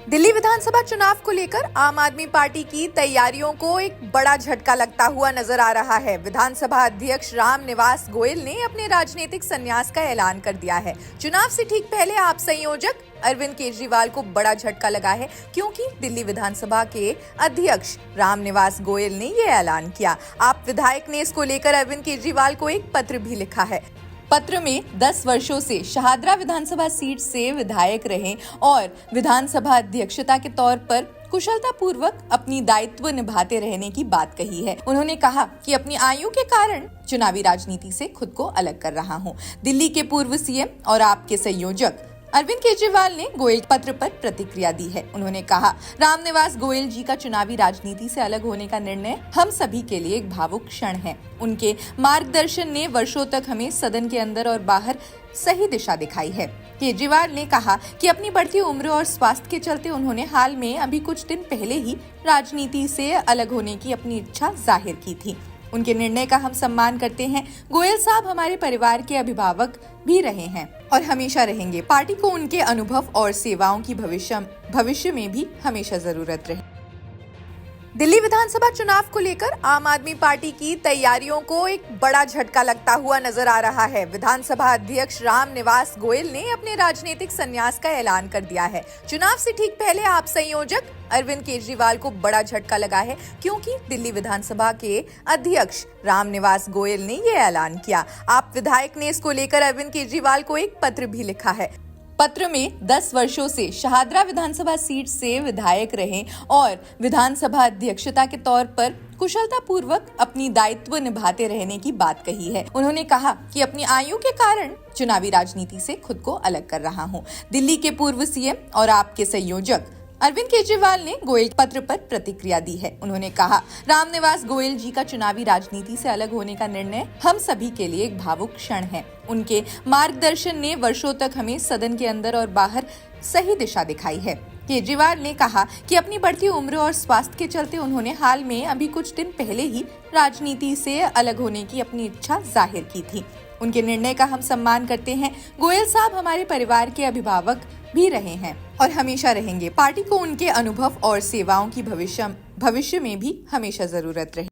दिल्ली विधानसभा चुनाव को लेकर आम आदमी पार्टी की तैयारियों को एक बड़ा झटका लगता हुआ नजर आ रहा है। विधानसभा अध्यक्ष रामनिवास गोयल ने अपने राजनीतिक संन्यास का ऐलान कर दिया है। चुनाव से ठीक पहले आप संयोजक अरविंद केजरीवाल को बड़ा झटका लगा है, क्योंकि दिल्ली विधानसभा के अध्यक्ष रामनिवास गोयल ने ये ऐलान किया। आप विधायक ने इसको लेकर अरविंद केजरीवाल को एक पत्र भी लिखा है। पत्र में 10 वर्षों से शाहदरा विधानसभा सीट से विधायक रहे और विधानसभा अध्यक्षता के तौर पर कुशलतापूर्वक अपनी दायित्व निभाते रहने की बात कही है। उन्होंने कहा कि अपनी आयु के कारण चुनावी राजनीति से खुद को अलग कर रहा हूं। दिल्ली के पूर्व सीएम और आपके संयोजक अरविंद केजरीवाल ने गोयल पत्र पर प्रतिक्रिया दी है। उन्होंने कहा, रामनिवास गोयल जी का चुनावी राजनीति से अलग होने का निर्णय हम सभी के लिए एक भावुक क्षण है। उनके मार्गदर्शन ने वर्षों तक हमें सदन के अंदर और बाहर सही दिशा दिखाई है। केजरीवाल ने कहा कि अपनी बढ़ती उम्र और स्वास्थ्य के चलते उन्होंने हाल में अभी कुछ दिन पहले ही राजनीति से अलग होने की अपनी इच्छा जाहिर की थी। उनके निर्णय का हम सम्मान करते हैं। गोयल साहब हमारे परिवार के अभिभावक भी रहे हैं और हमेशा रहेंगे। पार्टी को उनके अनुभव और सेवाओं की भविष्य में भी हमेशा जरूरत रहे। दिल्ली विधानसभा चुनाव को लेकर आम आदमी पार्टी की तैयारियों को एक बड़ा झटका लगता हुआ नजर आ रहा है। विधानसभा अध्यक्ष रामनिवास गोयल ने अपने राजनीतिक संन्यास का ऐलान कर दिया है। चुनाव से ठीक पहले आप संयोजक अरविंद केजरीवाल को बड़ा झटका लगा है, क्योंकि दिल्ली विधानसभा के अध्यक्ष रामनिवास गोयल ने ये ऐलान किया। आप विधायक ने इसको लेकर अरविंद केजरीवाल को एक पत्र भी लिखा है। पत्र में 10 वर्षों से शाहदरा विधानसभा सीट से विधायक रहे और विधानसभा अध्यक्षता के तौर पर कुशलतापूर्वक अपनी दायित्व निभाते रहने की बात कही है। उन्होंने कहा कि अपनी आयु के कारण चुनावी राजनीति से खुद को अलग कर रहा हूं। दिल्ली के पूर्व सीएम और आपके संयोजक अरविंद केजरीवाल ने गोयल पत्र पर प्रतिक्रिया दी है। उन्होंने कहा, रामनिवास गोयल जी का चुनावी राजनीति से अलग होने का निर्णय हम सभी के लिए एक भावुक क्षण है। उनके मार्गदर्शन ने वर्षों तक हमें सदन के अंदर और बाहर सही दिशा दिखाई है। केजरीवाल ने कहा कि अपनी बढ़ती उम्र और स्वास्थ्य के चलते उन्होंने हाल में अभी कुछ दिन पहले ही राजनीति से अलग होने की अपनी इच्छा जाहिर की थी। उनके निर्णय का हम सम्मान करते हैं। गोयल साहब हमारे परिवार के अभिभावक भी रहे हैं और हमेशा रहेंगे। पार्टी को उनके अनुभव और सेवाओं की भविष्य में भी हमेशा जरूरत रहे।